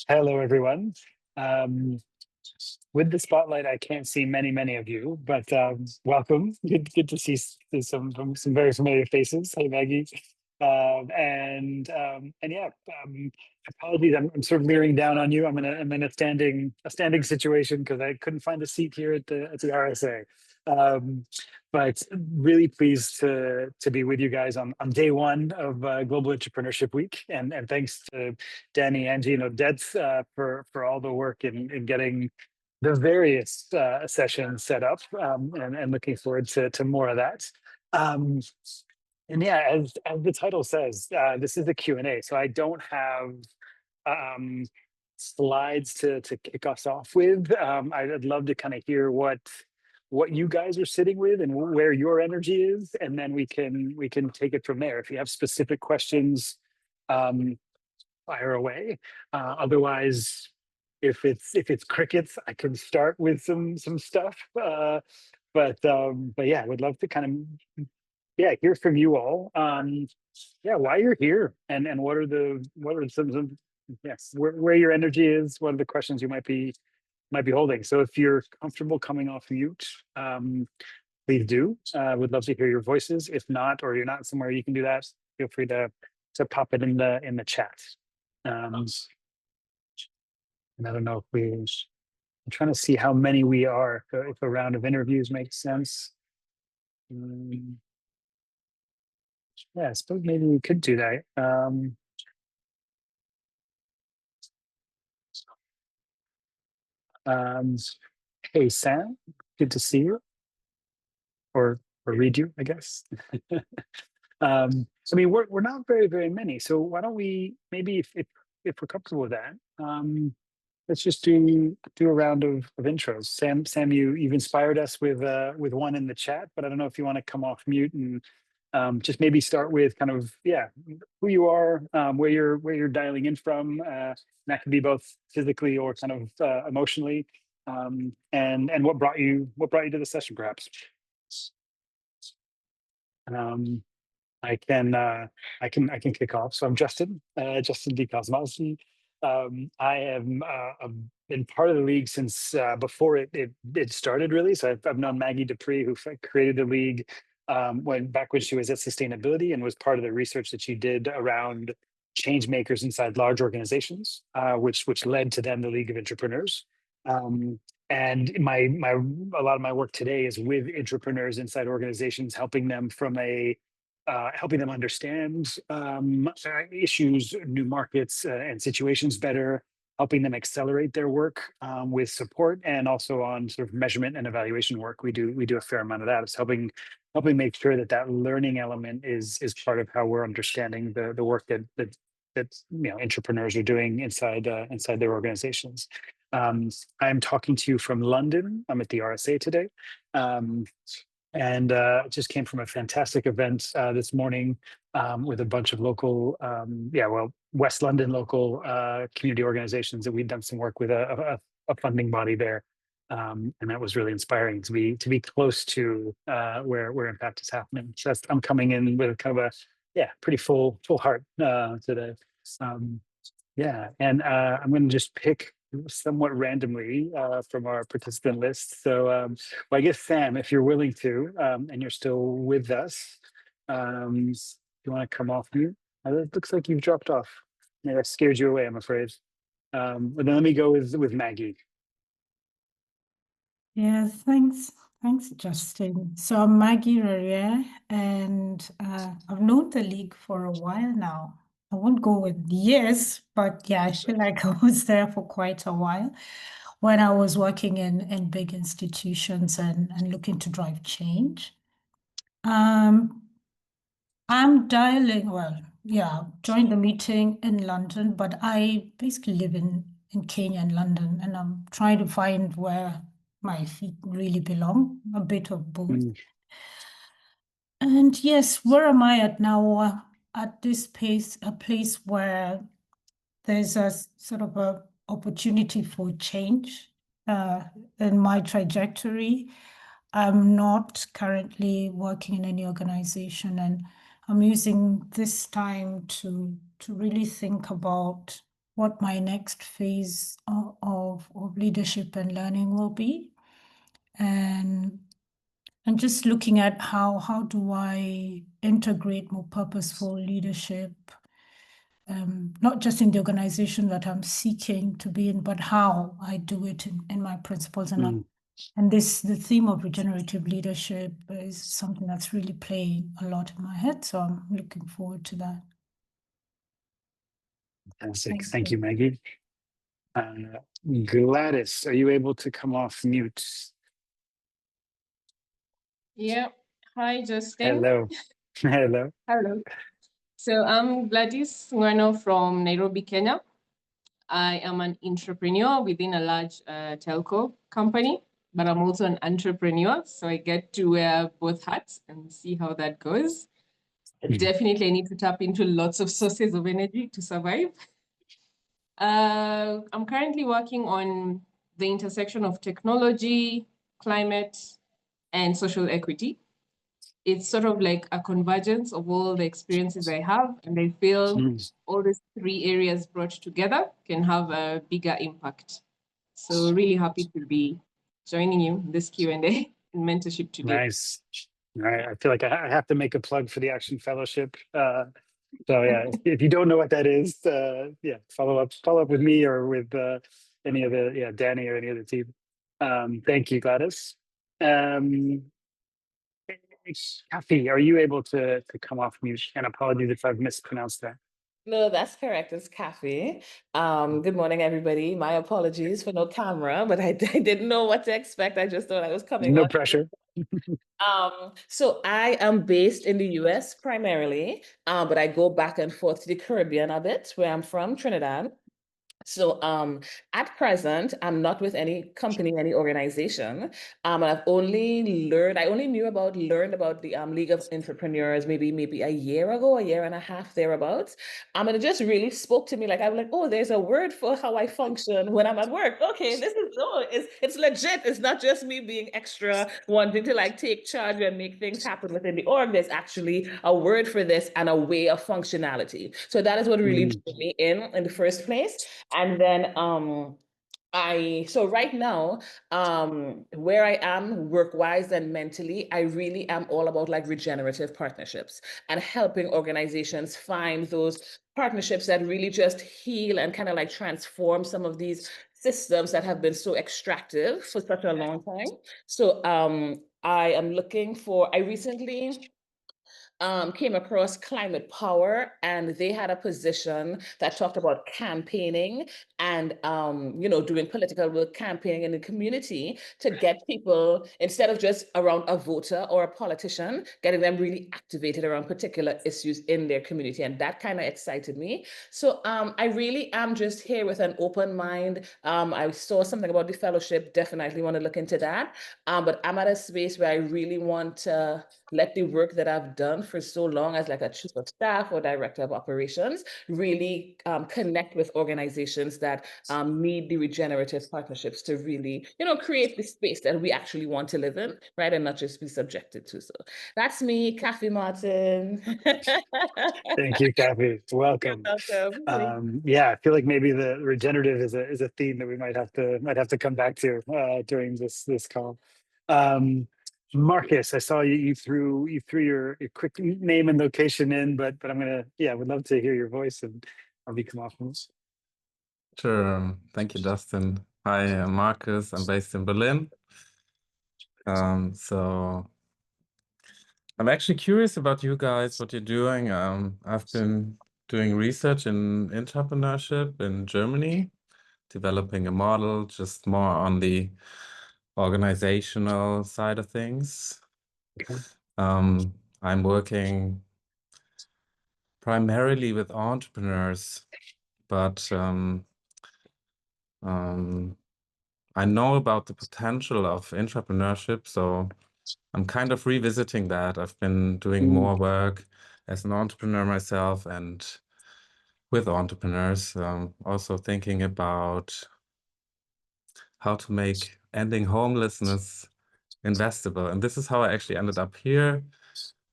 Hello, everyone. With the spotlight, I can't see many of you, but welcome. Good to see some very familiar faces. Hey, Maggie. And yeah, apologies. I'm sort of leering down on you. I'm in a standing situation because I couldn't find a seat here at the RSA. Um, but really pleased to be with you guys on day one of Global Entrepreneurship Week, and thanks to Danny, Angie, and Odette for all the work in getting the various sessions set up, and looking forward to more of that. And yeah, as the title says, this is a Q&A, so I don't have slides to kick us off with. I'd love to kind of hear what you guys are sitting with and where your energy is, and then we can take it from there. If you have specific questions, fire away. Otherwise, if it's crickets, I can start with some stuff. But yeah, I would love to kind of hear from you all. Why you're here, and what are some yes, where your energy is, what are the questions you might be holding. So if you're comfortable coming off mute, please do. Would love to hear your voices. If not, or you're not somewhere you can do that, feel free to pop it in the chat. And I don't know if I'm trying to see how many we are, if a round of interviews makes sense. Yeah, I suppose maybe we could do that. Hey, Sam, good to see you, or read you, I guess. I mean, we're not very many, so why don't we, maybe if we're comfortable with that, let's just do a round of intros. Sam, you've inspired us with one in the chat, but I don't know if you want to come off mute and just maybe start with kind of who you are, where you're dialing in from. That can be both physically or kind of emotionally, and what brought you to the session, perhaps. I can kick off. So I'm Justin DeKoszmovszky. I am been part of the league since before it started, really. So I've known Maggie Dupree, who created the league when she was at Sustainability, and was part of the research that she did around change makers inside large organizations, which led to then the League of Entrepreneurs. And a lot of my work today is with entrepreneurs inside organizations, helping them helping them understand issues, new markets, and situations better, helping them accelerate their work with support, and also on sort of measurement and evaluation work. We do a fair amount of that. It's helping make sure that learning element is part of how we're understanding the work that entrepreneurs are doing inside their organizations. I'm talking to you from London. I'm at the RSA today. And just came from a fantastic event this morning with a bunch of local, West London local community organizations that we've done some work with a funding body there, and that was really inspiring to be close to where impact is happening. So I'm coming in with kind of a pretty full heart today. And I'm going to just pick somewhat randomly from our participant list. So well, I guess Sam, if you're willing to, and you're still with us, you want to come off mute? It looks like you've dropped off. Maybe I scared you away, I'm afraid. But then let me go with Maggie. Yeah, thanks, Justin. So I'm Maggie Rarier, and I've known the league for a while now. I won't go with years, but yeah, I feel like I was there for quite a while when I was working in big institutions and looking to drive change. I'm joined the meeting in London, but I basically live in Kenya and London, and I'm trying to find where my feet really belong, a bit of both. And yes, where am I at now? At this place where there's a sort of a opportunity for change in my trajectory. I'm not currently working in any organization, and I'm using this time to really think about what my next phase of leadership and learning will be. And just looking at how do I integrate more purposeful leadership, not just in the organization that I'm seeking to be in, but how I do it in my principles. And the theme of regenerative leadership is something that's really playing a lot in my head. So I'm looking forward to that. Fantastic. Thank you, Maggie. Gladys, are you able to come off mute? Yeah. Hi, Justin. Hello. Hello. Hello. So I'm Gladys Ngweno from Nairobi, Kenya. I am an intrapreneur within a large telco company, but I'm also an entrepreneur. So I get to wear both hats and see how that goes. Definitely, I need to tap into lots of sources of energy to survive. I'm currently working on the intersection of technology, climate, and social equity. It's sort of like a convergence of all the experiences I have, and I feel all these three areas brought together can have a bigger impact. So really happy to be joining you in this Q&A and mentorship today. Nice. All right. I feel like I have to make a plug for the Action Fellowship. So yeah, if you don't know what that is, yeah, follow up with me or with any of the Danny or any of the team. Thank you, Gladys. Kathy, are you able to come off mute? And apologies if I've mispronounced that. No, that's correct. It's Kathy. Good morning, everybody. My apologies for no camera, but I didn't know what to expect. I just thought I was coming No on. pressure. So I am based in the US primarily, but I go back and forth to the Caribbean a bit, where I'm from, Trinidad. So at present, I'm not with any company, any organization. I only learned about the League of Entrepreneurs maybe a year ago, a year and a half thereabouts. And it just really spoke to me. Like I was like, oh, there's a word for how I function when I'm at work. Okay, it's legit. It's not just me being extra, wanting to like take charge and make things happen within the org. There's actually a word for this and a way of functionality. So that is what really drew me in the first place. And then so right now, where I am work-wise and mentally, I really am all about like regenerative partnerships and helping organizations find those partnerships that really just heal and kind of like transform some of these systems that have been so extractive for such a long time. So I recently came across Climate Power, and they had a position that talked about campaigning and doing political work, campaigning in the community to get people, instead of just around a voter or a politician, getting them really activated around particular issues in their community. And that kind of excited me. So I really am just here with an open mind. I saw something about the fellowship, definitely want to look into that. But I'm at a space where I really want to let the work that I've done for so long as like a chief of staff or director of operations really connect with organizations that need the regenerative partnerships to really, create the space that we actually want to live in, right? And not just be subjected to. So that's me, Kathy Martin. Thank you, Kathy. Welcome. You're welcome. Yeah, I feel like maybe the regenerative is a theme that we might have to come back to during this call. Marcus, I saw you threw your quick name and location in, but I'm would love to hear your voice and I'll come off this. Sure. Thank you, Justin. Hi, I'm Marcus. I'm based in Berlin. So I'm actually curious about you guys, what you're doing. I've been doing research in entrepreneurship in Germany, developing a model just more on the organizational side of things. Okay. I'm working primarily with entrepreneurs, but I know about the potential of entrepreneurship, so I'm kind of revisiting that. I've been doing more work as an entrepreneur myself and with entrepreneurs, also thinking about how to make ending homelessness investable. And this is how I actually ended up here.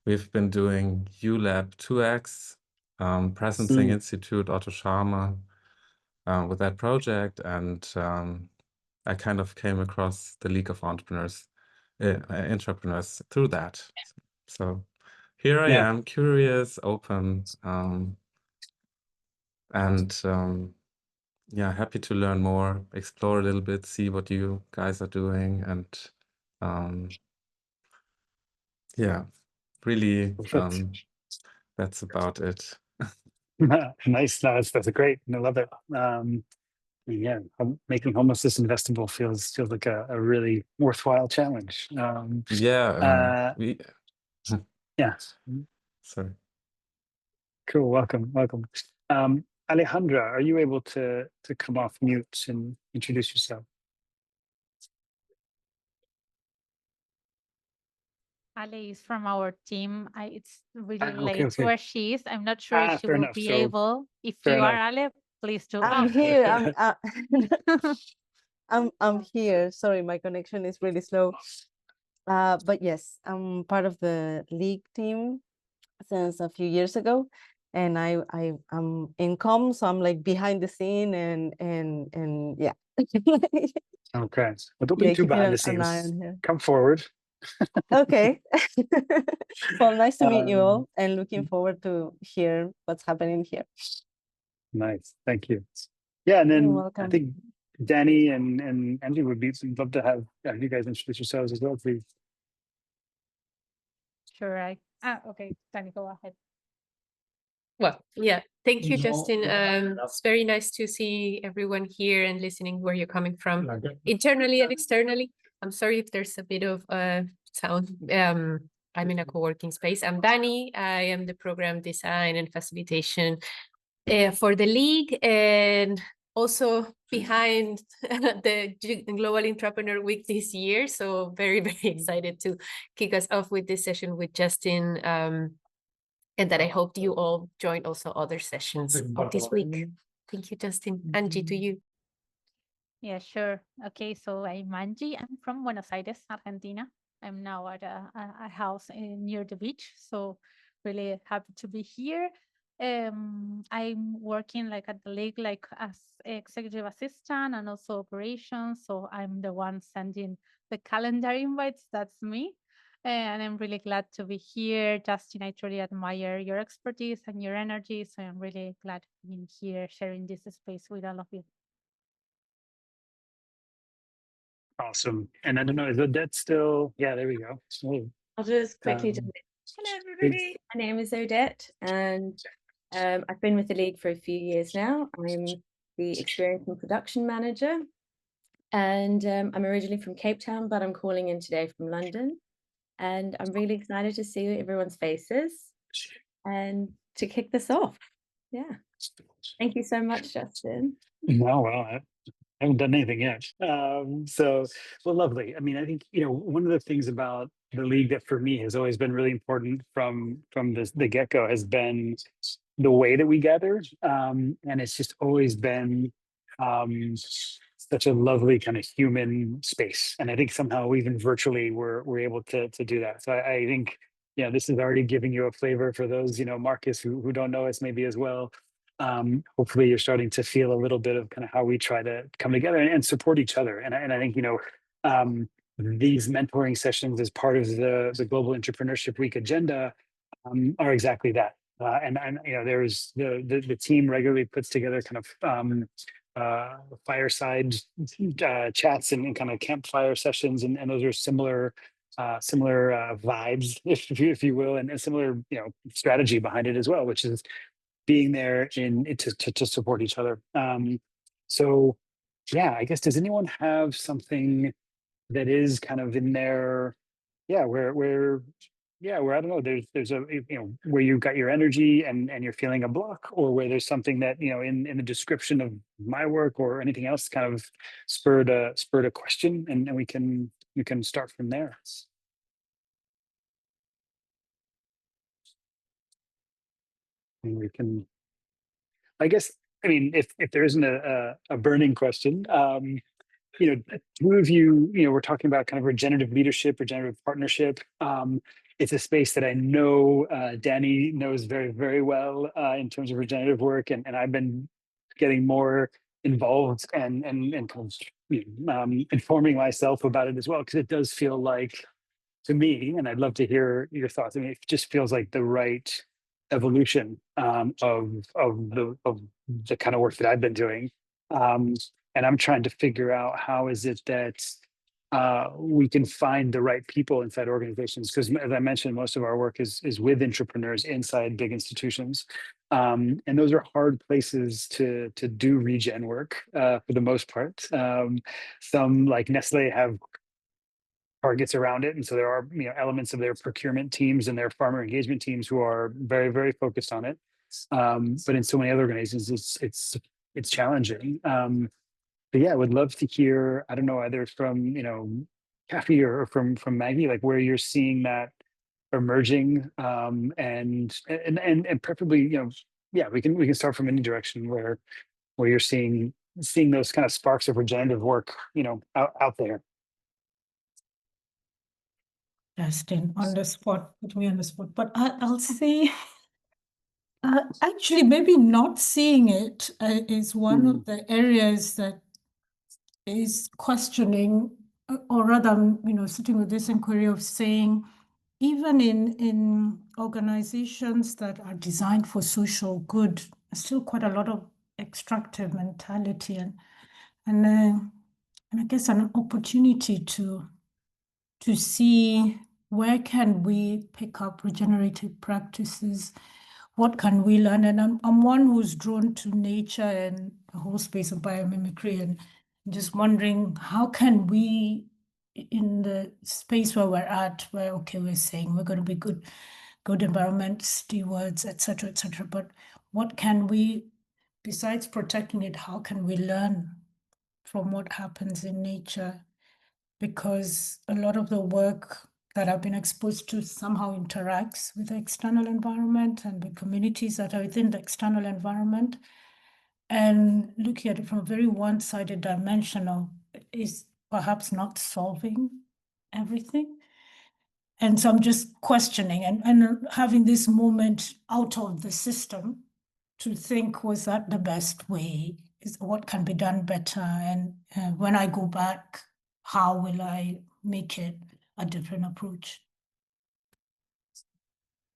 We've been doing ULab 2X, Presencing Institute, Otto Scharmer, with that project, and I kind of came across the League of Intrapreneurs through that. So here I am, curious, open, and yeah, happy to learn more, explore a little bit, see what you guys are doing, and yeah, really, that's about it. Nice. No, that's great. I love it. Yeah, making homelessness investable feels like a really worthwhile challenge. Yeah, Yeah. sorry. Cool. Welcome. Alejandra, are you able to come off mute and introduce yourself? Ale is from our team. It's really Okay, late where she is. I'm not sure if she fair will enough. be So, able. If fair you are enough. Ale, please do. I'm here. I'm here. Sorry, my connection is really slow. But yes, I'm part of the league team since a few years ago, and I'm in comm, so I'm like behind the scene and yeah. Okay. Well, don't be Yeah, too keeping behind the an eye scenes. on here. Come forward. Okay. Well, nice to meet you Um, all, and looking forward to hear what's happening here. Nice. Thank you. Yeah, and You're then I welcome. think Danny and Andy would love to have you guys introduce yourselves as well, please. Sure. Okay, Danny, go ahead. Well, yeah, thank you, Justin. It's very nice to see everyone here and listening where you're coming from, internally and externally. I'm sorry if there's a bit of sound. I'm in a co-working space. I'm Dani. I am the program design and facilitation for the league, and also behind the Global Intrapreneur Week this year. So very, very excited to kick us off with this session with Justin. And that I hope you all join also other sessions of this week. Thank you, Justin. Angie, to you. Yeah, sure. Okay, so I'm Angie. I'm from Buenos Aires, Argentina. I'm now at a house near the beach, so really happy to be here. I'm working like at the league, like as executive assistant and also operations. So I'm the one sending the calendar invites. That's me. And I'm really glad to be here. Justin, I truly admire your expertise and your energy. So I'm really glad being here, sharing this space with all of you. Awesome. And I don't know, is Odette still? Yeah, there we go. I'll just quickly jump in. Hello, everybody. My name is Odette, and I've been with the league for a few years now. I'm the experience and production manager, and I'm originally from Cape Town, but I'm calling in today from London. And I'm really excited to see everyone's faces and to kick this off. Yeah. Thank you so much, Justin. No, well, I haven't done anything yet. So, well, lovely. I mean, I think, one of the things about the league that for me has always been really important from the get-go has been the way that we gather. And it's just always been such a lovely kind of human space. And I think somehow even virtually we're able to do that. So I think, this is already giving you a flavor for those, Marcus, who don't know us maybe as well. Hopefully you're starting to feel a little bit of kind of how we try to come together and support each other. And I think, these mentoring sessions as part of the Global Entrepreneurship Week agenda are exactly that. And there's the team regularly puts together kind of fireside chats and kind of campfire sessions, and those are similar vibes, if you will, and similar strategy behind it as well, which is being there to support each other. So yeah, I guess, does anyone have something that is kind of in there, where I don't know, there's a where you've got your energy and you're feeling a block, or where there's something that in the description of my work or anything else kind of spurred a question, and we can start from there. And we can, I guess, I mean, if there isn't a burning question, two of you, we're talking about kind of regenerative leadership, regenerative partnership. It's a space that I know Danny knows very, very well in terms of regenerative work, and I've been getting more involved and kind of informing myself about it as well, because it does feel like, to me, and I'd love to hear your thoughts. I mean, it just feels like the right evolution of the kind of work that I've been doing, and I'm trying to figure out how is it that we can find the right people inside organizations, because as I mentioned, most of our work is with intrapreneurs inside big institutions, and those are hard places to do regen work for the most part. Some, like Nestle, have targets around it, and so there are elements of their procurement teams and their farmer engagement teams who are very, very focused on it. But in so many other organizations, it's challenging. But yeah, I would love to hear, I don't know, either from Kathy or from Maggie, like where you're seeing that emerging, and preferably, yeah, we can start from any direction where you're seeing those kind of sparks of regenerative work, out there. Justin, on the spot, put me on the spot, but I'll say, actually, maybe not seeing it is one of the areas that is questioning, or rather, sitting with this inquiry of saying, even in organizations that are designed for social good, there's still quite a lot of extractive mentality, and I guess an opportunity to see where can we pick up regenerative practices, what can we learn. And I'm one who's drawn to nature and the whole space of biomimicry, and just wondering how can we, in the space where we're at, where okay, we're saying we're going to be good environment stewards, etc., but what can we, besides protecting it, how can we learn from what happens in nature? Because a lot of the work that I've been exposed to somehow interacts with the external environment and the communities that are within the external environment. And looking at it from a very one-sided dimension of is perhaps not solving everything. And so I'm just questioning and having this moment out of the system to think, was that the best way? Is what can be done better? And when I go back, how will I make it a different approach?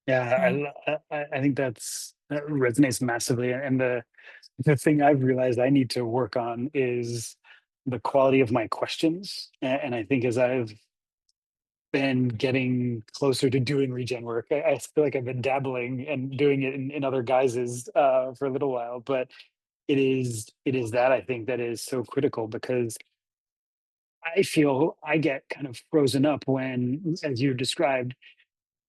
Yeah, I think that resonates massively. And the thing I've realized I need to work on is the quality of my questions. And I think as I've been getting closer to doing regen work, I feel like I've been dabbling and doing it in other guises for a little while, but it is that I think that is so critical, because I feel I get kind of frozen up when, as you described,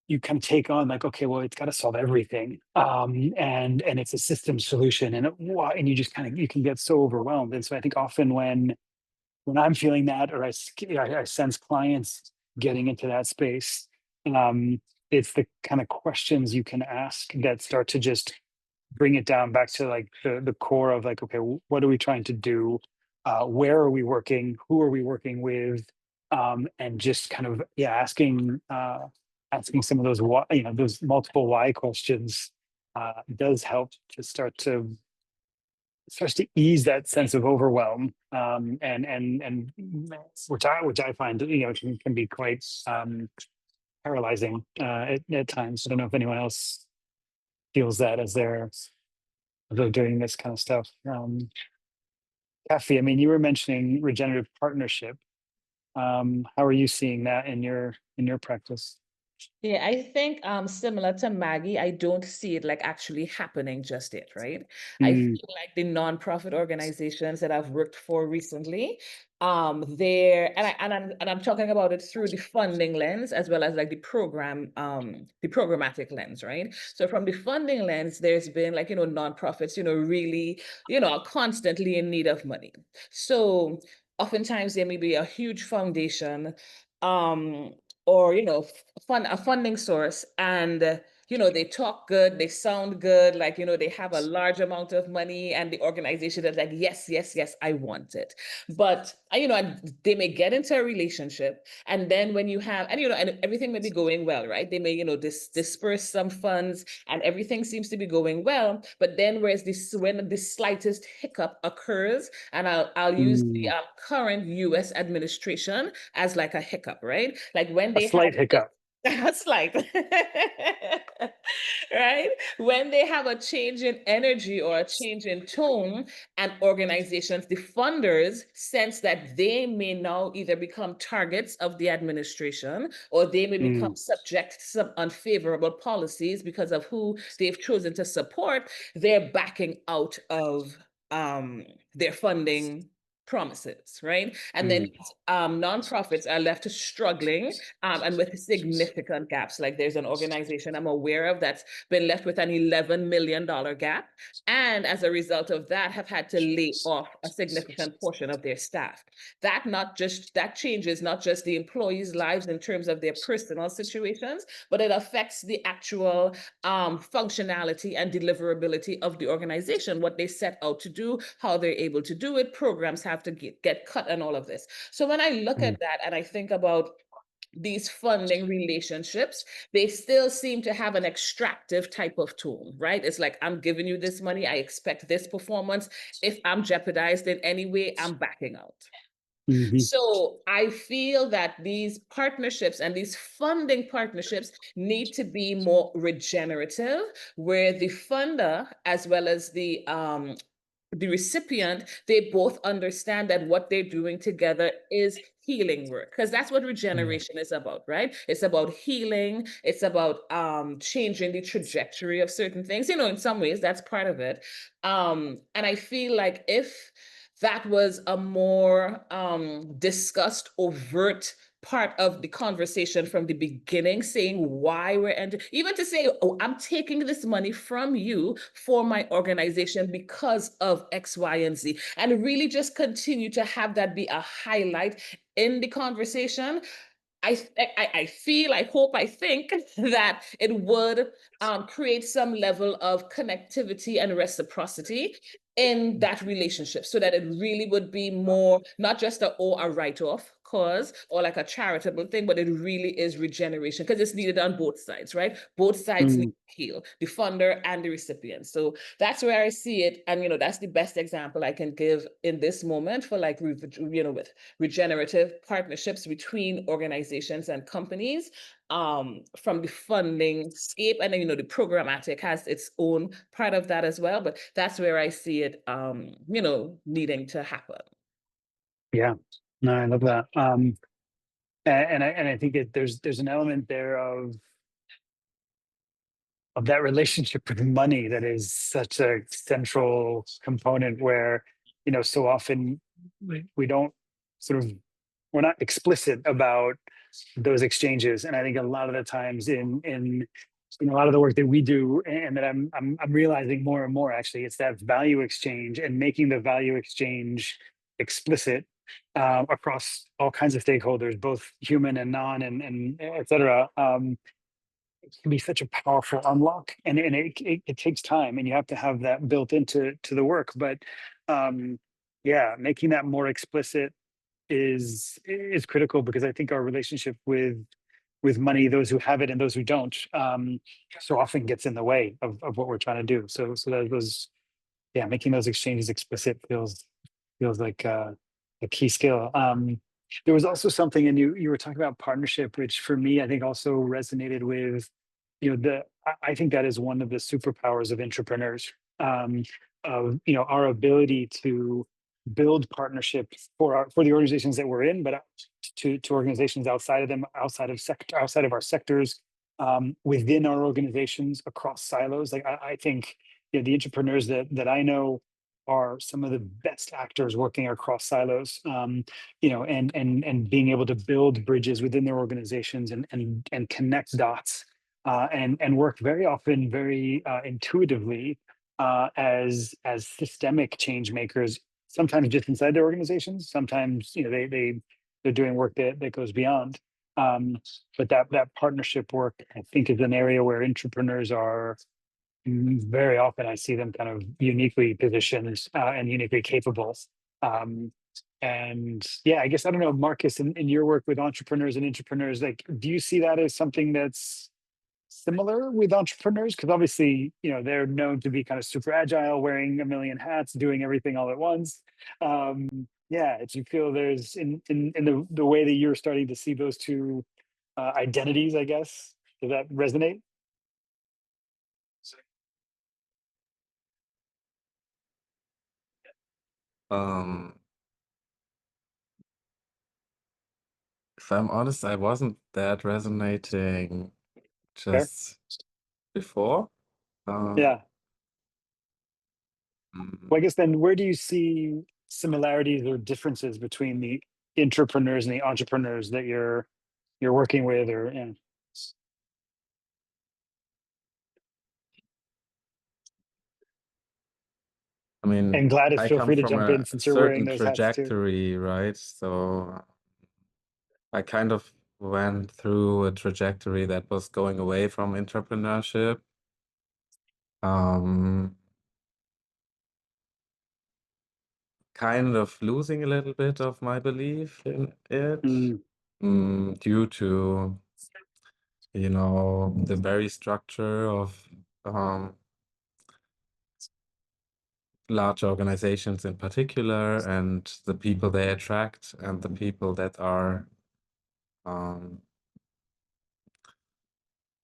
you kind of take on like, okay, well, it's got to solve everything, and it's a system solution, and you just you can get so overwhelmed. And so I think often when I'm feeling that, or I sense clients getting into that space, it's the kind of questions you can ask that start to just bring it down back to like the core of like, okay, what are we trying to do? Where are we working? Who are we working with? And just kind of asking some of those those multiple why questions does help to starts to ease that sense of overwhelm, and which I find can be quite paralyzing at times. I don't know if anyone else feels that as they're doing this kind of stuff. Kathy, I mean, you were mentioning regenerative partnership. How are you seeing that in your practice? Yeah, I think similar to Maggie, I don't see it like actually happening just yet, right? I feel like the nonprofit organizations that I've worked for recently, I'm talking about it through the funding lens as well as like the programmatic lens, right? So from the funding lens, there's been like, nonprofits, really, are constantly in need of money. So oftentimes there may be a huge foundation, or a funding source, and they talk good, they sound good, like, they have a large amount of money, and the organization is like, yes, yes, yes, I want it. But, and they may get into a relationship, and then when you have, and everything may be going well, right? They may, disperse some funds, and everything seems to be going well. But then when the slightest hiccup occurs, and I'll use the current U.S. administration as like a hiccup, right? Like when they a slight hiccup. A slight, right? When they have a change in energy or a change in tone, and organizations, the funders, sense that they may now either become targets of the administration, or they may become subject to some unfavorable policies because of who they've chosen to support, they're backing out of their funding promises, right? And then nonprofits are left struggling and with significant gaps. Like there's an organization I'm aware of that's been left with an $11 million gap, and as a result of that have had to lay off a significant portion of their staff. That changes not just the employees' lives in terms of their personal situations, but it affects the actual functionality and deliverability of the organization, what they set out to do, how they're able to do it. Programs have to get cut and all of this. So when I look at that and I think about these funding relationships, they still seem to have an extractive type of tone, right? It's like, I'm giving you this money, I expect this performance. If I'm jeopardized in any way, I'm backing out. So I feel that these partnerships and these funding partnerships need to be more regenerative, where the funder as well as the recipient, they both understand that what they're doing together is healing work, because that's what regeneration is about, right? It's about healing. It's about changing the trajectory of certain things. In some ways, that's part of it. And I feel like if that was a more discussed, overt part of the conversation from the beginning, saying why we're entering, even to say, oh, I'm taking this money from you for my organization because of X, Y, and Z, and really just continue to have that be a highlight in the conversation. I feel, I hope, I think that it would create some level of connectivity and reciprocity in that relationship, so that it really would be more, not just a write-off cause or like a charitable thing, but it really is regeneration, because it's needed on both sides, right? Both sides need to heal, the funder and the recipient. So that's where I see it. And, that's the best example I can give in this moment for like, with regenerative partnerships between organizations and companies, from the funding scape. And then, the programmatic has its own part of that as well, but that's where I see it, needing to happen. Yeah, no, I love that. And I think there's an element there of that relationship with money that is such a central component, where, so often we don't we're not explicit about those exchanges. And I think a lot of the times in a lot of the work that we do, and that I'm realizing more and more, actually, it's that value exchange and making the value exchange explicit across all kinds of stakeholders, both human and non, and et cetera. It can be such a powerful unlock, and it takes time, and you have to have that built into the work. But making that more explicit is critical, because I think our relationship with money, those who have it and those who don't, so often gets in the way of what we're trying to do. So that was, making those exchanges explicit feels like a key skill. There was also something, and you were talking about partnership, which for me, I think also resonated with, I think that is one of the superpowers of intrapreneurs, of, our ability to build partnerships for the organizations that we're in, but to organizations outside of them, outside of our sectors, within our organizations, across silos. Like I think, the entrepreneurs that I know are some of the best actors working across silos, and being able to build bridges within their organizations and connect dots, and work very often very intuitively, as systemic change makers. Sometimes just inside their organizations. Sometimes they're doing work that goes beyond. But that partnership work, I think, is an area where entrepreneurs are very often. I see them kind of uniquely positioned and uniquely capable. And yeah, I guess I don't know, Marcus, in your work with entrepreneurs and intrapreneurs, like, do you see that as something that's similar with entrepreneurs? Because obviously, they're known to be kind of super agile, wearing a million hats, doing everything all at once. Yeah, do you feel there's in the way that you're starting to see those two identities, I guess, does that resonate? If I'm honest, I wasn't that resonating Fair. just before. Yeah. mm, Well, I guess then where do you see similarities or differences between the intrapreneurs and the entrepreneurs that you're working with, or I mean, and Gladys, I feel come free to from jump a in since you're wearing certain those hats too. trajectory, right? So I kind of went through a trajectory that was going away from entrepreneurship. Kind of losing a little bit of my belief in it due to, the very structure of large organizations in particular, and the people they attract, and the people that are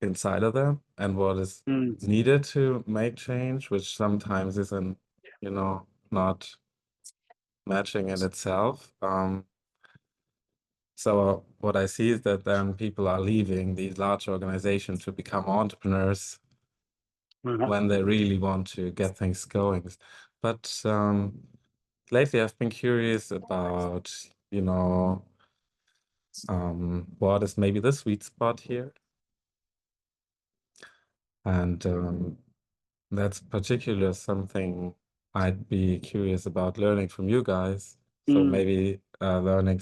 inside of them, and what is needed to make change, which sometimes isn't, not matching in itself. So what I see is that then people are leaving these large organizations to become entrepreneurs when they really want to get things going. But lately I've been curious about, what is maybe the sweet spot here. And that's particularly something I'd be curious about learning from you guys. So maybe learning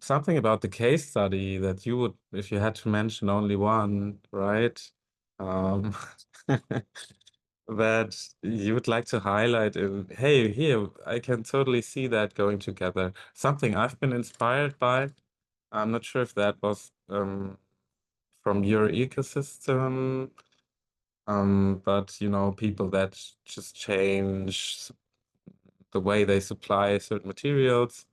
something about the case study that you would, if you had to mention only one, right? That you would like to highlight in, hey, here, I can totally see that going together. Something I've been inspired by. I'm not sure if that was from your ecosystem, but people that just change the way they supply certain materials,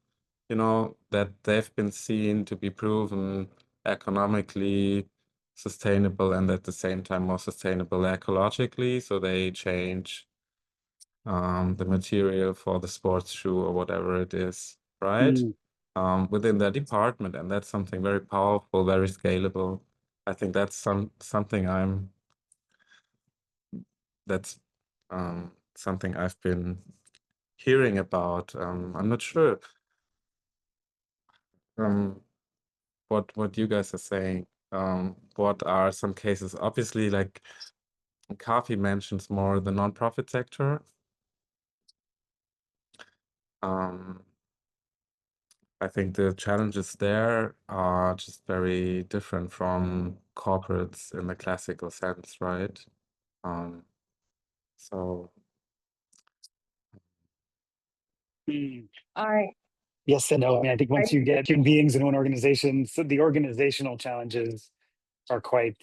that they've been seen to be proven economically sustainable and at the same time more sustainable ecologically. So they change the material for the sports shoe or whatever it is, right? Within their department. And that's something very powerful, very scalable. I think that's something that's something I've been hearing about. I'm not sure what you guys are saying. What are some cases? Obviously, like Kafi mentions more the nonprofit sector. I think the challenges there are just very different from corporates in the classical sense, right? So I Yes and no. I mean, I think once you get human beings in one organization, so the organizational challenges are quite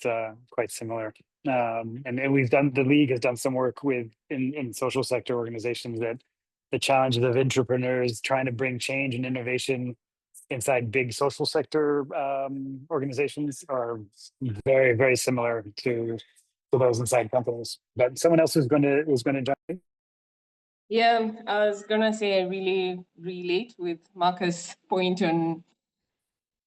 similar. And the league has done some work with in social sector organizations, that the challenges of entrepreneurs trying to bring change and innovation inside big social sector organizations are very, very similar to those inside companies. But someone else was going to jump in. Yeah, I was gonna say I really relate with Marcus' point on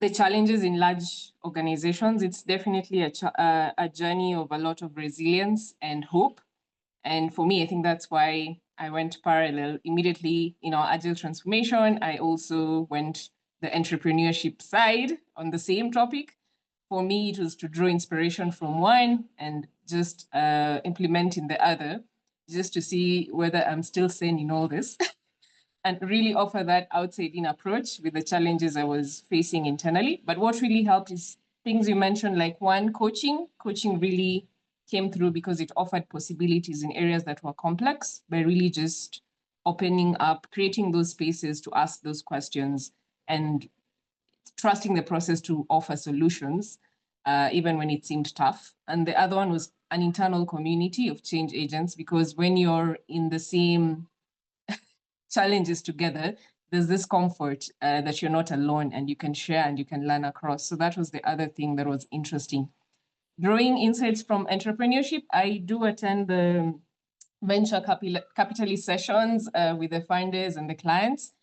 the challenges in large organizations. It's definitely a journey of a lot of resilience and hope. And for me, I think that's why I went parallel immediately in our agile transformation. I also went the entrepreneurship side on the same topic. For me, it was to draw inspiration from one and just implement in the other, just to see whether I'm still sane in all this. and really offer that outside-in approach with the challenges I was facing internally. But what really helped is things you mentioned, like one, coaching. Coaching really came through because it offered possibilities in areas that were complex, by really just opening up, creating those spaces to ask those questions and trusting the process to offer solutions, even when it seemed tough. And the other one was an internal community of change agents, because when you're in the same challenges together, there's this comfort that you're not alone and you can share and you can learn across. So that was the other thing that was interesting. Drawing insights from entrepreneurship, I do attend the venture capitalist sessions with the founders and the clients.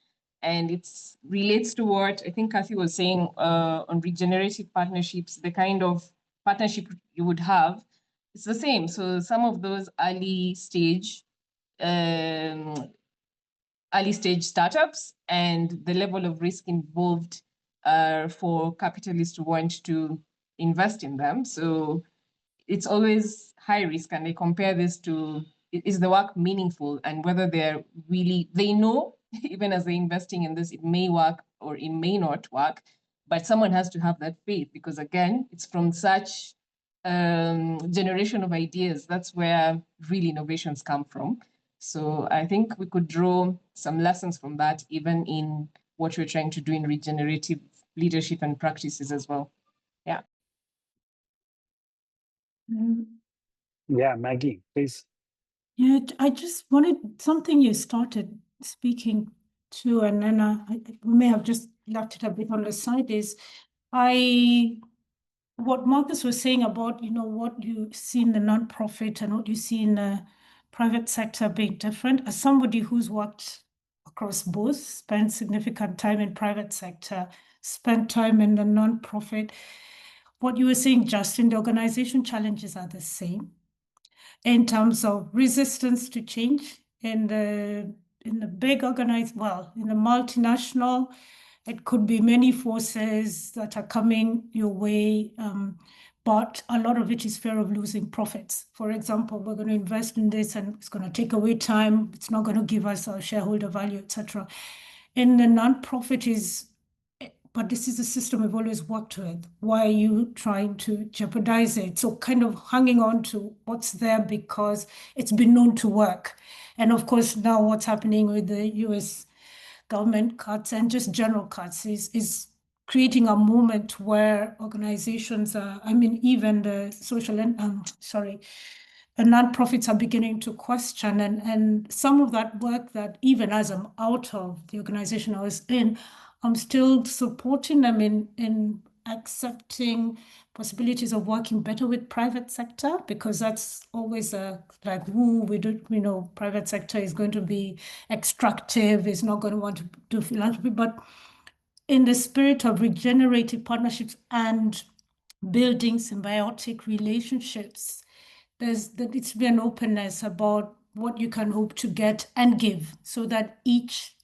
And it relates to what I think Kathy was saying on regenerative partnerships, the kind of partnership you would have. It's the same. So some of those early stage startups and the level of risk involved for capitalists to want to invest in them. So it's always high risk, and they compare this to, is the work meaningful, and whether they know, even as they're investing in this, it may work or it may not work, but someone has to have that faith, because again, it's from such generation of ideas. That's where real innovations come from. So I think we could draw some lessons from that, even in what we're trying to do in regenerative leadership and practices as well. Yeah. Yeah, Maggie, please. Yeah, I just wanted something you started speaking to, and then we may have just left it a bit on the side, is what Marcus was saying about, what you see in the nonprofit and what you see in the private sector being different. As somebody who's worked across both, spent significant time in private sector, spent time in the nonprofit, what you were saying, Justin, the organization challenges are the same in terms of resistance to change. In the big organized, in the multinational, it could be many forces that are coming your way, but a lot of it is fear of losing profits. For example, we're going to invest in this and it's going to take away time, it's not going to give us our shareholder value, etc. In the nonprofit but this is a system we've always worked with. Why are you trying to jeopardize it? So kind of hanging on to what's there because it's been known to work. And of course, now what's happening with the US government cuts and just general cuts is creating a moment where organizations even the social and the nonprofits are beginning to question, and some of that work that even as I'm out of the organization I was in, I'm still supporting them in accepting possibilities of working better with private sector, because that's always private sector is going to be extractive, is not going to want to do philanthropy. But in the spirit of regenerative partnerships and building symbiotic relationships, it's been an openness about what you can hope to get and give, so that each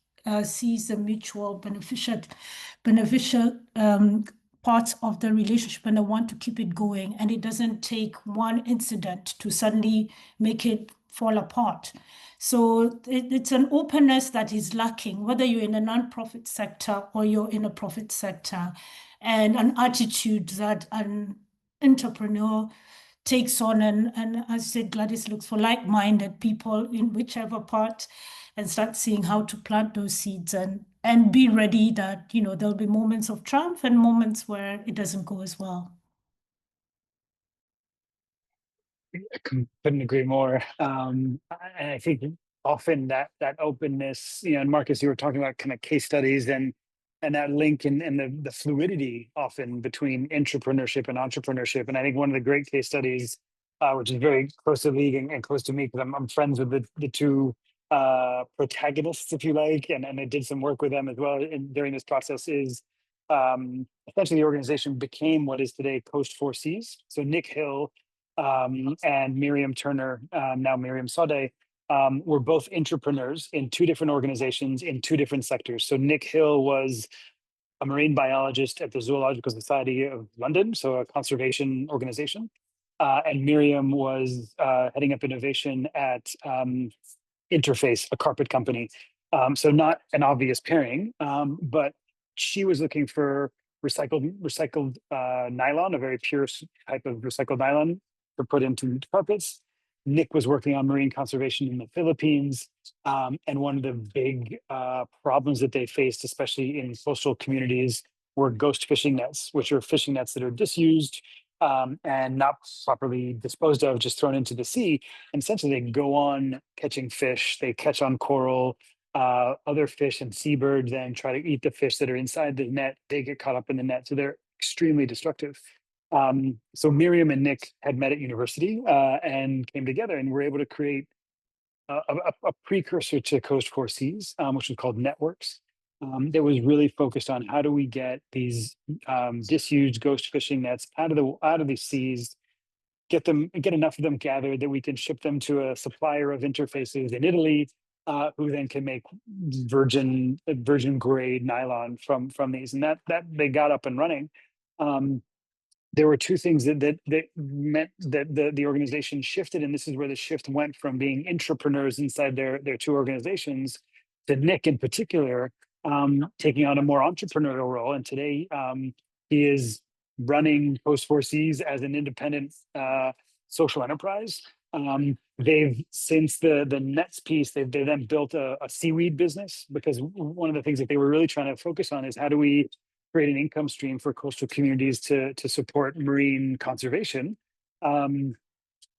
sees the mutual beneficial parts of the relationship, and they want to keep it going, and it doesn't take one incident to suddenly make it fall apart. So it's an openness that is lacking, whether you're in a nonprofit sector or you're in a profit sector, and an attitude that an entrepreneur takes on, and as I said, Gladys looks for like-minded people in whichever part, and start seeing how to plant those seeds and be ready that, there'll be moments of triumph and moments where it doesn't go as well. I couldn't agree more. And I think often that openness, and Marcus, you were talking about kind of case studies and that link and the fluidity often between entrepreneurship and entrepreneurship. And I think one of the great case studies, which is very close to League and close to me, because I'm friends with the two protagonists, if you like, and I did some work with them as well during this process, is essentially the organization became what is today Coast 4 Seas. So Nick Hill and Miriam Turner, now Miriam Sade, were both entrepreneurs in two different organizations in two different sectors. So Nick Hill was a marine biologist at the Zoological Society of London, so a conservation organization. And Miriam was heading up innovation at Interface, a carpet company. So not an obvious pairing, but she was looking for recycled nylon, a very pure type of recycled nylon to put into carpets. Nick was working on marine conservation in the Philippines. And one of the big problems that they faced, especially in coastal communities, were ghost fishing nets, which are fishing nets that are disused and not properly disposed of, just thrown into the sea. And essentially they go on catching fish, they catch on coral, other fish and seabirds then try to eat the fish that are inside the net. They get caught up in the net. So they're extremely destructive. So Miriam and Nick had met at university and came together and were able to create a precursor to Coast 4 Seas, which was called Networks. That was really focused on how do we get these disused ghost fishing nets out of the seas, get enough of them gathered that we can ship them to a supplier of interfaces in Italy, who then can make virgin grade nylon from these, and that they got up and running. There were two things that meant that the organization shifted, and this is where the shift went from being intrapreneurs inside their two organizations to Nick in particular taking on a more entrepreneurial role. And today he is running Coast 4 Seas as an independent social enterprise. They've, since the nets piece, they then built a seaweed business, because one of the things that they were really trying to focus on is how do we create an income stream for coastal communities to support marine conservation. And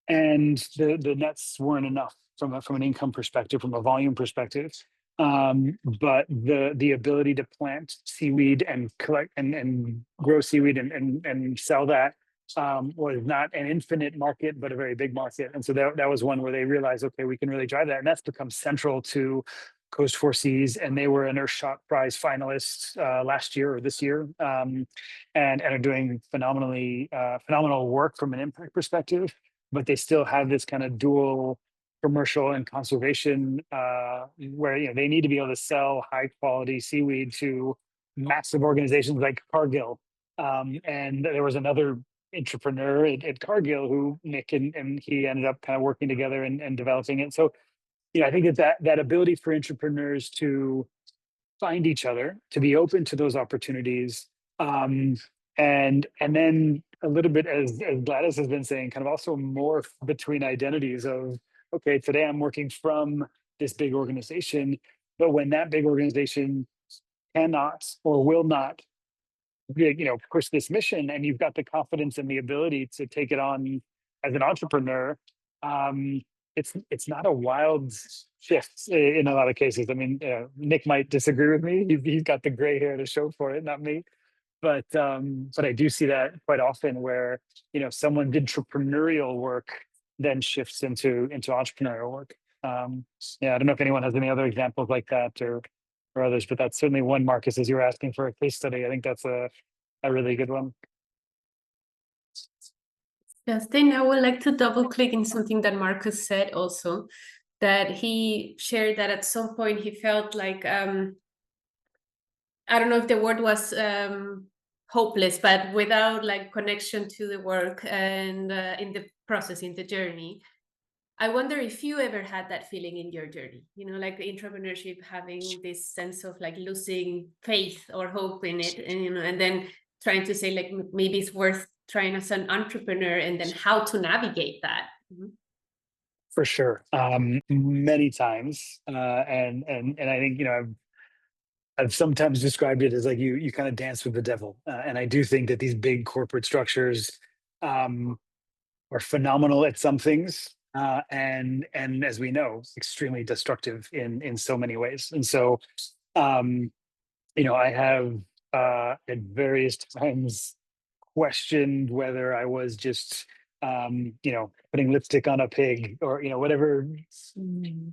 the nets weren't enough from an income perspective, from a volume perspective. But the ability to plant seaweed and collect and grow seaweed and sell that was not an infinite market, but a very big market. And so that was one where they realized, okay, we can really drive that. And that's become central to Coast 4 Seas. And they were an Earthshot Prize finalist last year or this year, and are doing phenomenal work from an impact perspective. But they still have this kind of dual commercial and conservation where they need to be able to sell high quality seaweed to massive organizations like Cargill. And there was another entrepreneur at Cargill who Nick and he ended up kind of working together and developing it. So I think that ability for entrepreneurs to find each other, to be open to those opportunities, and then a little bit, as Gladys has been saying, kind of also morph between identities of, okay, today I'm working from this big organization, but when that big organization cannot or will not push this mission, and you've got the confidence and the ability to take it on as an entrepreneur, it's not a wild shift in a lot of cases. I mean, Nick might disagree with me. He's got the gray hair to show for it, not me. But I do see that quite often where someone's entrepreneurial work then shifts into entrepreneurial work. I don't know if anyone has any other examples like that or others, but that's certainly one, Marcus, as you were asking for a case study. I think that's a really good one. Justin, I would like to double click in something that Marcus said also, that he shared that at some point he felt like, I don't know if the word was hopeless, but without like connection to the work and in the process, in the journey. I wonder if you ever had that feeling in your journey, like the entrepreneurship, having this sense of like losing faith or hope in it, and then trying to say like, maybe it's worth trying as an entrepreneur, and then how to navigate that. For sure. Many times. And I think, I've sometimes described it as like you kind of dance with the devil. And I do think that these big corporate structures are phenomenal at some things. And as we know, extremely destructive in so many ways. And so, I have at various times questioned whether I was just, putting lipstick on a pig or, whatever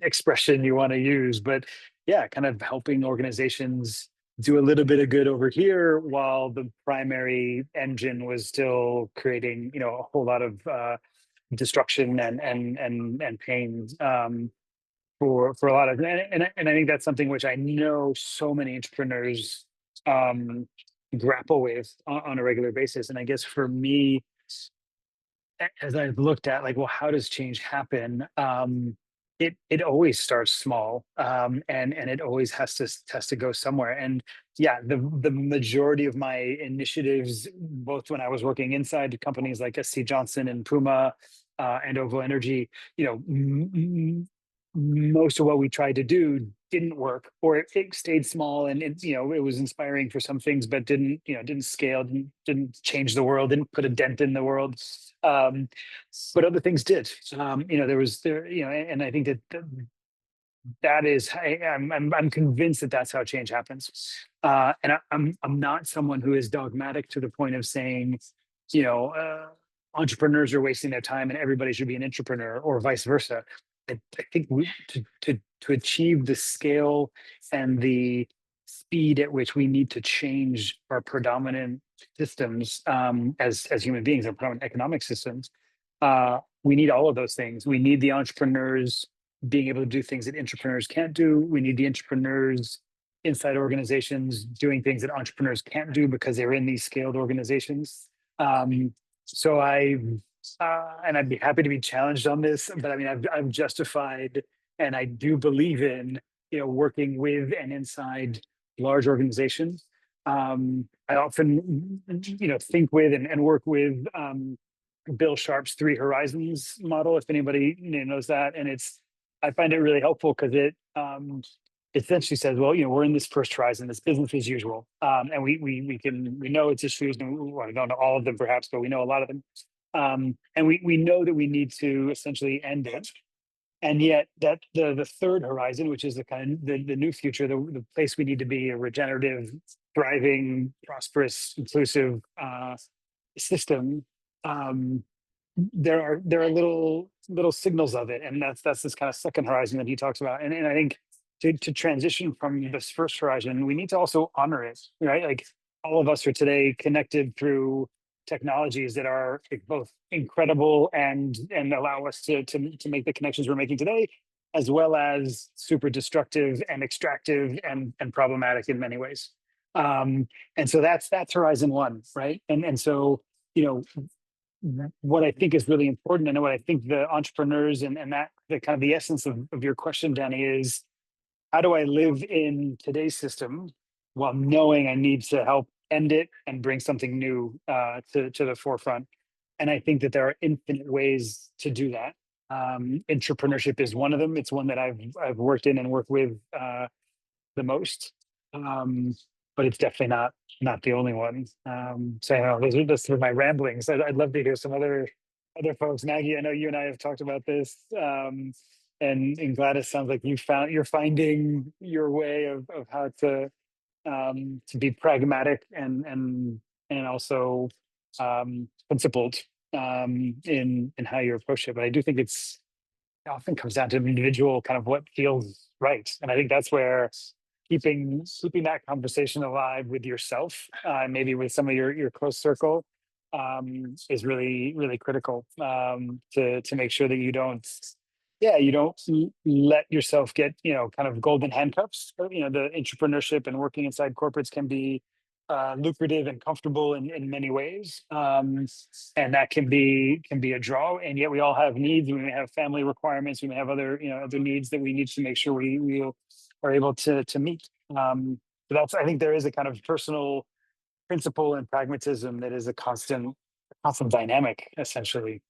expression you want to use. But yeah, kind of helping organizations do a little bit of good over here while the primary engine was still creating, a whole lot of destruction and pain for a lot of, and I think that's something which I know so many entrepreneurs grapple with on a regular basis. And I guess for me, as I've looked at like, well, how does change happen? it always starts small, and it always has to go somewhere. And yeah, the majority of my initiatives, both when I was working inside companies like SC Johnson and Puma, and Ovo Energy, most of what we tried to do didn't work, or it stayed small, and it was inspiring for some things, but didn't scale, didn't change the world, didn't put a dent in the world. But other things did. And I think that is, I'm convinced that that's how change happens. And I'm not someone who is dogmatic to the point of saying, entrepreneurs are wasting their time and everybody should be an intrapreneur, or vice versa. I think to achieve the scale and the speed at which we need to change our predominant systems, as human beings, our predominant economic systems, we need all of those things. We need the entrepreneurs being able to do things that intrapreneurs can't do. We need the entrepreneurs inside organizations doing things that entrepreneurs can't do because they're in these scaled organizations. So and I'd be happy to be challenged on this, but I mean, I've justified, and I do believe in, working with and inside large organizations. I often, think with and work with Bill Sharp's 3 Horizons model, if anybody knows that. And I find it really helpful because it essentially says, well, we're in this first horizon, this business as usual. And we know it's issues, and we don't know all of them perhaps, but we know a lot of them. And we know that we need to essentially end it. And yet that the third horizon, which is the new future, the place we need to be, a regenerative, thriving, prosperous, inclusive system, there are little signals of it. And that's this kind of second horizon that he talks about. And I think to transition from this first horizon, we need to also honor it, right? Like, all of us are today connected through technologies that are both incredible and allow us to make the connections we're making today, as well as super destructive and extractive and problematic in many ways. And so that's horizon 1, right? And so, what I think is really important, and what I think the entrepreneurs and that the kind of the essence of your question, Danny, is how do I live in today's system while knowing I need to help end it and bring something new to the forefront? And I think that there are infinite ways to do that. Entrepreneurship is one of them. It's one that I've worked in and worked with the most, but it's definitely not the only one. So I don't know, those are just my ramblings. I'd love to hear some other folks. Maggie, I know you and I have talked about this. And Gladys, sounds like you're finding your way of how to be pragmatic and also principled in how you approach it. But I do think it often comes down to individual kind of what feels right. And I think that's where keeping that conversation alive with yourself, maybe with some of your close circle, is really, really critical, to make sure that you don't let yourself get, kind of golden handcuffs. The entrepreneurship and working inside corporates can be lucrative and comfortable in many ways. And that can be a draw. And yet we all have needs. We may have family requirements. We may have other needs that we need to make sure we are able to meet. But I think there is a kind of personal principle and pragmatism that is a constant dynamic, essentially.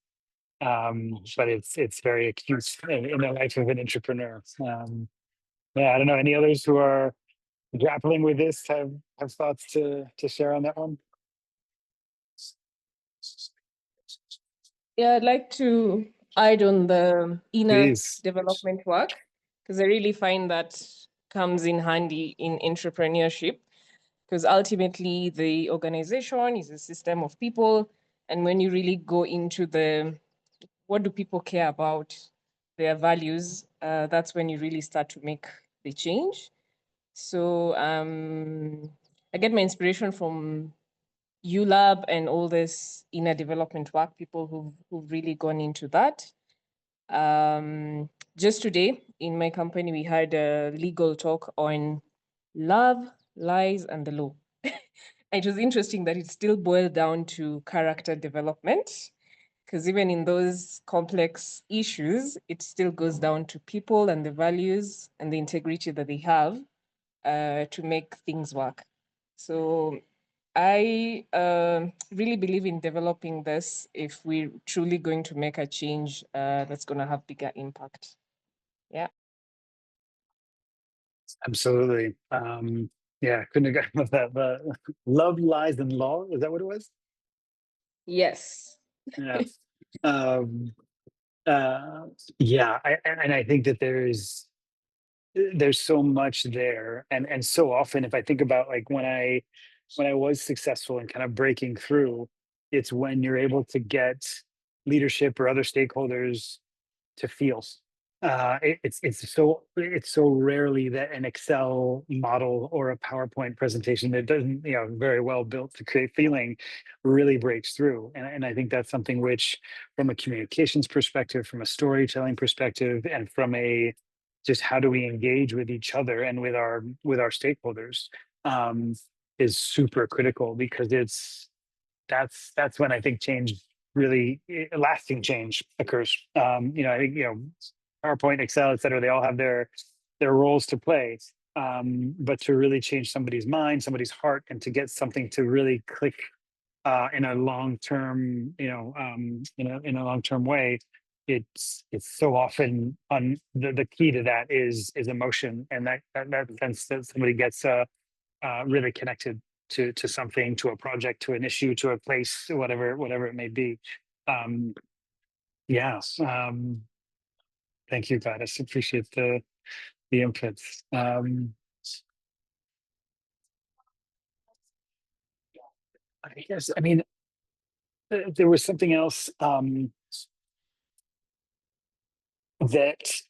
But it's very acute in the life of an entrepreneur. I don't know, any others who are grappling with this have thoughts to share on that one? Yeah, I'd like to add on the inner Please. development work, because I really find that comes in handy in entrepreneurship, because ultimately the organization is a system of people. And when you really go into what do people care about, their values, that's when you really start to make the change. So I get my inspiration from ULab and all this inner development work, people who've really gone into that. Just today in my company, we had a legal talk on love, lies, and the law. It was interesting that it still boiled down to character development. because even in those complex issues, it still goes down to people and the values and the integrity that they have to make things work. So I really believe in developing this if we're truly going to make a change that's going to have bigger impact. Yeah. Absolutely. Yeah, couldn't have gotten with that. But love lies in law. Is that what it was? Yes. Yeah. Yeah. And I think that there's so much there, and so often, if I think about like when I was successful in kind of breaking through, it's when you're able to get leadership or other stakeholders to feel. It's so rarely that an Excel model or a PowerPoint presentation that doesn't, very well built to create feeling really breaks through. And I think that's something which, from a communications perspective, from a storytelling perspective, and from a just how do we engage with each other and with our stakeholders, is super critical, because that's when I think change really lasting change occurs. I think PowerPoint, Excel, et cetera, they all have their roles to play. But to really change somebody's mind, somebody's heart, and to get something to really click in a long term, in a long term way, it's so often on the key to that is emotion, and that sense that somebody gets really connected to something, to a project, to an issue, to a place, whatever it may be. Yeah. Thank you, Gladys. Appreciate the inputs. I guess, I mean, there was something else that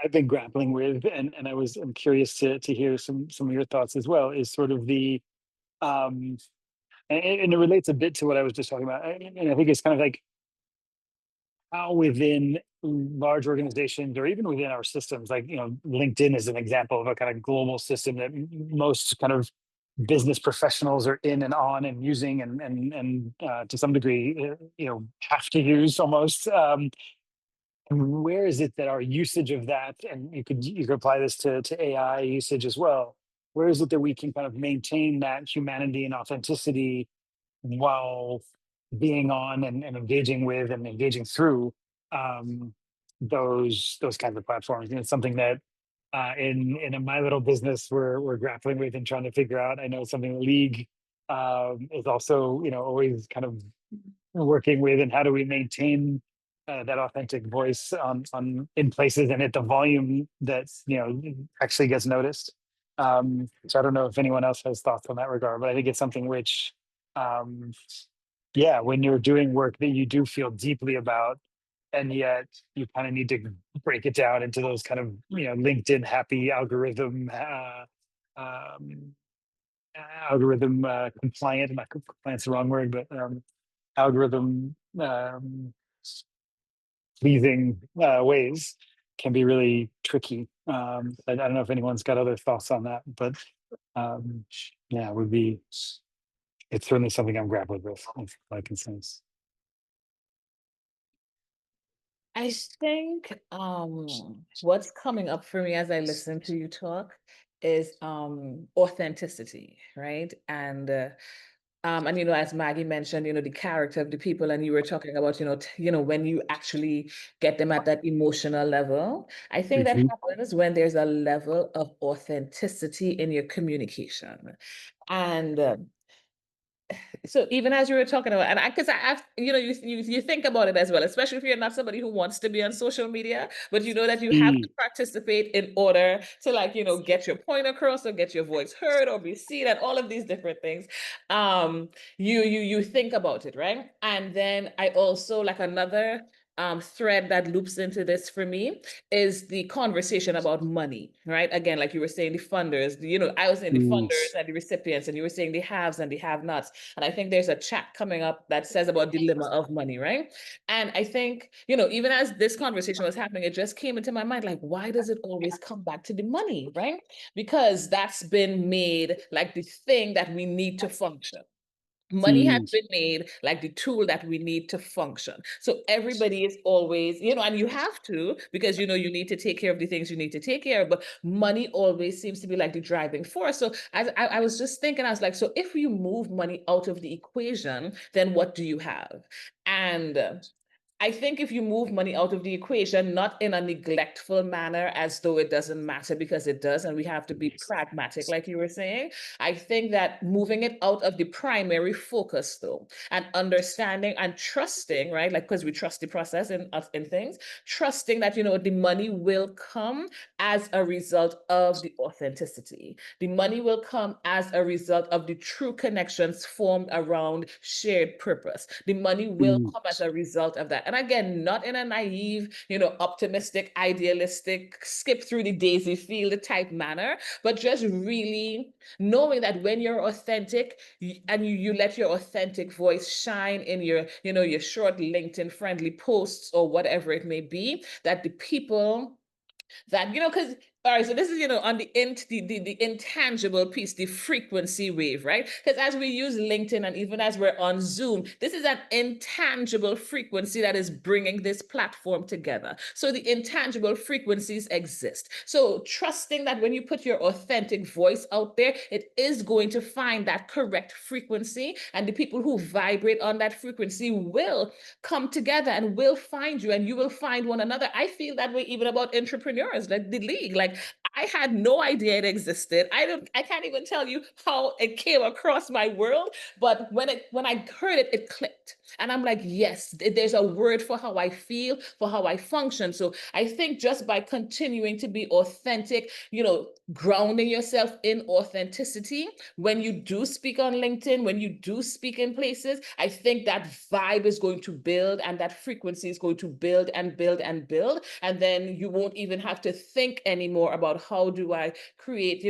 I've been grappling with, and I'm curious to hear some of your thoughts as well, is sort of the and it relates a bit to what I was just talking about. And I think it's kind of like how within large organizations, or even within our systems, like LinkedIn is an example of a kind of global system that most kind of business professionals are in and on and using, and to some degree have to use almost. And where is it that our usage of that, and you could apply this to AI usage as well, where is it that we can kind of maintain that humanity and authenticity while being on and engaging with and engaging through those kinds of platforms? And it's something that in my little business we're grappling with and trying to figure out. I know something the league is also always kind of working with, and how do we maintain that authentic voice on in places and at the volume that actually gets noticed. So I don't know if anyone else has thoughts on that regard, but I think it's something which when you're doing work that you do feel deeply about, and yet you kind of need to break it down into those kind of LinkedIn happy algorithm compliant, not compliant's the wrong word, but algorithm pleasing ways can be really tricky. I don't know if anyone's got other thoughts on that, but it's certainly something I'm grappling with, if I can sense. I think what's coming up for me as I listen to you talk is authenticity, right? And as Maggie mentioned, the character of the people, and you were talking about, when you actually get them at that emotional level, I think that happens when there's a level of authenticity in your communication. And so even as you were talking about, and I've you think about it as well, especially if you're not somebody who wants to be on social media, but that you have to participate in order to get your point across, or get your voice heard, or be seen, and all of these different things. You think about it, right? And then I also, like, another thread that loops into this for me is the conversation about money, right? Again, like you were saying, the funders, I was saying the funders and the recipients, and you were saying the haves and the have-nots. And I think there's a chat coming up that says about dilemma of money, right? And I think, even as this conversation was happening, it just came into my mind, like, why does it always come back to the money, right? Because that's been made like the thing that we need to function. Money has been made like the tool that we need to function. So everybody is always, and you have to, because, you need to take care of the things you need to take care of, but money always seems to be like the driving force. So as I was just thinking, I was like, so if you move money out of the equation, then what do you have? And I think if you move money out of the equation, not in a neglectful manner as though it doesn't matter, because it does, and we have to be pragmatic, like you were saying, I think that moving it out of the primary focus, though, and understanding and trusting, right? Like, because we trust the process in things, trusting that, the money will come as a result of the authenticity. The money will come as a result of the true connections formed around shared purpose. The money will come as a result of that. And again, not in a naive, optimistic, idealistic, skip through the daisy field type manner, but just really knowing that when you're authentic and you let your authentic voice shine in your, your short LinkedIn friendly posts or whatever it may be, that the people that, because, all right, so this is, on the intangible piece, the frequency wave, right? Because as we use LinkedIn and even as we're on Zoom, this is an intangible frequency that is bringing this platform together. So the intangible frequencies exist. So trusting that when you put your authentic voice out there, it is going to find that correct frequency, and the people who vibrate on that frequency will come together and will find you, and you will find one another. I feel that way even about intrapreneurs, like the league. Like, I had no idea it existed. I can't even tell you how it came across my world, but when I heard it, it clicked. And I'm like, yes, there's a word for how I feel, for how I function. So I think just by continuing to be authentic, grounding yourself in authenticity, when you do speak on LinkedIn, when you do speak in places, I think that vibe is going to build, and that frequency is going to build and build and build. And then you won't even have to think anymore about how do I create,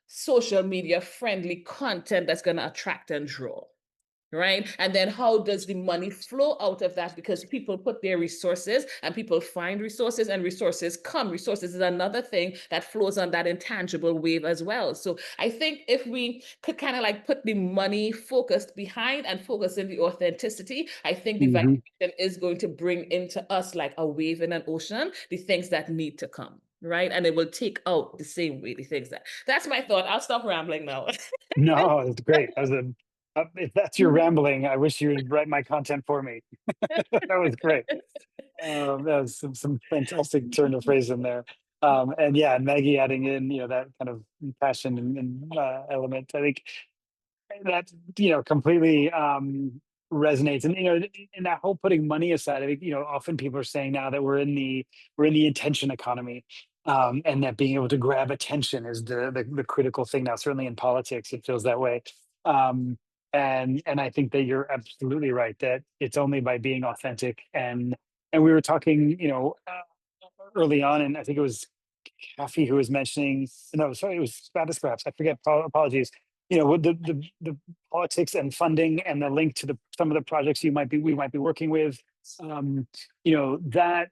social media friendly content that's going to attract and draw. Right? And then how does the money flow out of that? Because people put their resources and people find resources, and resources come. Resources is another thing that flows on that intangible wave as well. So I think if we could kind of like put the money focused behind and focus in the authenticity, I think the vibration is going to bring into us like a wave in an ocean, the things that need to come. Right? And it will take out the same way the things that's my thought. I'll stop rambling now. No, that's great. If that's your rambling, I wish you would write my content for me. That was great. That was some fantastic turn of phrase in there. And yeah, Maggie adding in, that kind of passion and element. I think that, completely resonates. And, in that whole putting money aside, I think, often people are saying now that we're in the attention economy. And that being able to grab attention is the critical thing now. Certainly in politics, it feels that way. And I think that you're absolutely right, that it's only by being authentic. And we were talking, early on, and I think it was Kathy who was mentioning, no, sorry, it was Travis perhaps, I forget, apologies. The politics and funding and the link to some of the projects we might be working with, that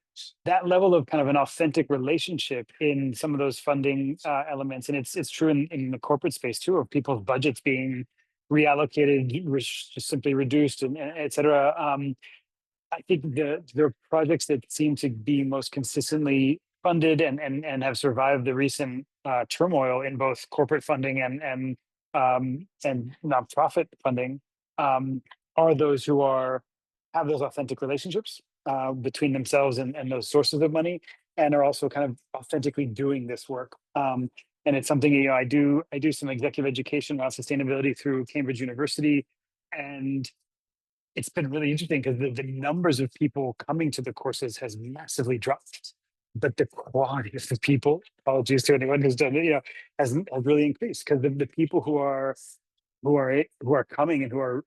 level of kind of an authentic relationship in some of those funding elements. And it's true in the corporate space too, of people's budgets being reallocated, just simply reduced, and et cetera. I think the projects that seem to be most consistently funded and have survived the recent turmoil in both corporate funding and nonprofit funding are those who have those authentic relationships between themselves and those sources of money, and are also kind of authentically doing this work. And it's something, I do some executive education around sustainability through Cambridge University, and it's been really interesting because the numbers of people coming to the courses has massively dropped, but the quality of the people, apologies to anyone who's done it, has really increased, because the people who are coming and who are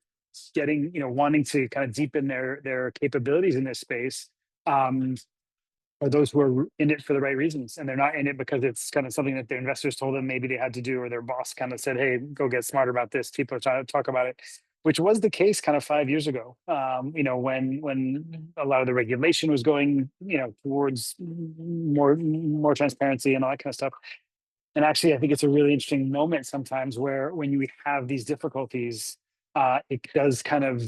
getting, wanting to kind of deepen their capabilities in this space, are those who are in it for the right reasons, and they're not in it because it's kind of something that their investors told them maybe they had to do, or their boss kind of said, hey, go get smarter about this. People are trying to talk about it, which was the case kind of 5 years ago, when a lot of the regulation was going, towards more transparency and all that kind of stuff. And actually, I think it's a really interesting moment sometimes when you have these difficulties, it does kind of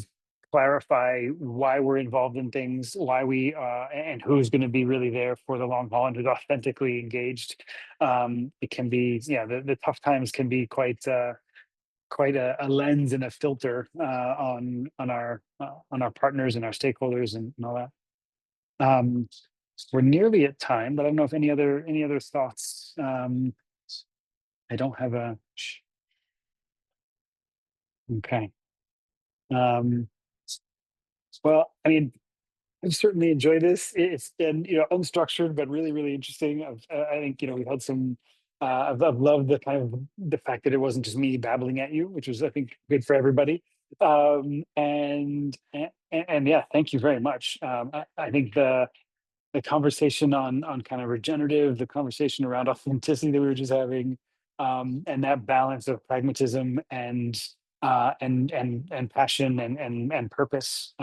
clarify why we're involved in things, why we and who's going to be really there for the long haul and who's authentically engaged. It can be, the tough times can be quite a lens and a filter on our partners and our stakeholders and all that. We're nearly at time, but I don't know if any other thoughts. I don't have a. Okay. Well, I mean, I've certainly enjoyed this. It's been, unstructured, but really, really interesting. I think, we've had some, I've loved the fact that it wasn't just me babbling at you, which was, I think, good for everybody. And yeah, thank you very much. I think the conversation on kind of regenerative, the conversation around authenticity that we were just having, and that balance of pragmatism and passion and purpose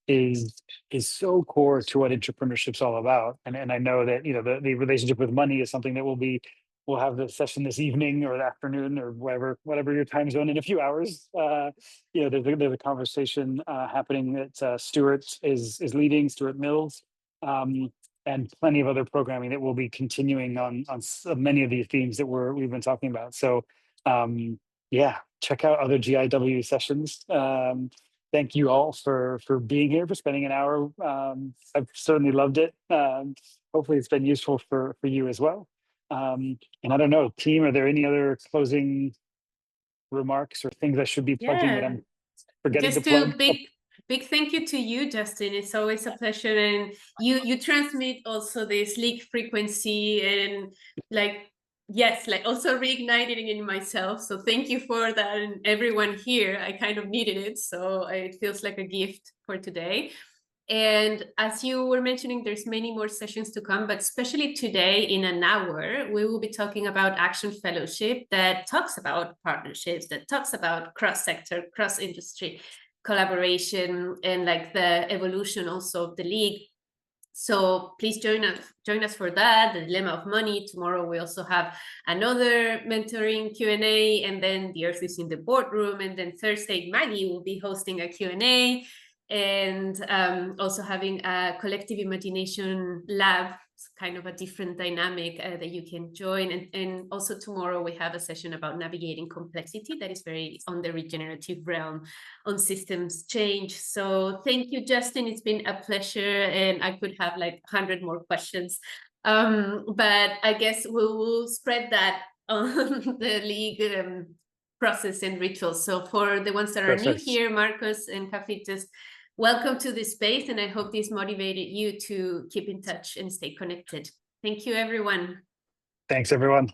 is so core to what entrepreneurship's all about. And I know that the relationship with money is something that we'll have the session this evening or the afternoon or whatever your time zone in a few hours. There's a conversation happening that Stuart is leading, Stuart Mills. And plenty of other programming that will be continuing on many of these themes that we've been talking about. So yeah, check out other GIW sessions. Thank you all for being here, for spending an hour. I've certainly loved it. Hopefully it's been useful for you as well. And I don't know, team, are there any other closing remarks or things I should be plugging that I'm forgetting to plug? Big thank you to you, Justin. It's always a pleasure, and you transmit also this league frequency and also reigniting in myself. So thank you for that, and everyone here. I kind of needed it, so it feels like a gift for today. And as you were mentioning, there's many more sessions to come, but especially today in an hour, we will be talking about Action Fellowship that talks about partnerships, that talks about cross-sector, cross-industry collaboration, and the evolution also of the league. So please join us for that, the dilemma of money. Tomorrow we also have another mentoring Q&A, and then the Earth is in the boardroom, and then Thursday Maggie will be hosting a Q&A, and also having a collective imagination lab. It's kind of a different dynamic that you can join. And also tomorrow we have a session about navigating complexity that is very on the regenerative realm on systems change. So thank you, Justin. It's been a pleasure, and I could have 100 more questions. But I guess we will spread that on the league process and rituals. So for the ones that are new here, Marcos and Kafit, just welcome to this space, and I hope this motivated you to keep in touch and stay connected. Thank you, everyone. Thanks, everyone.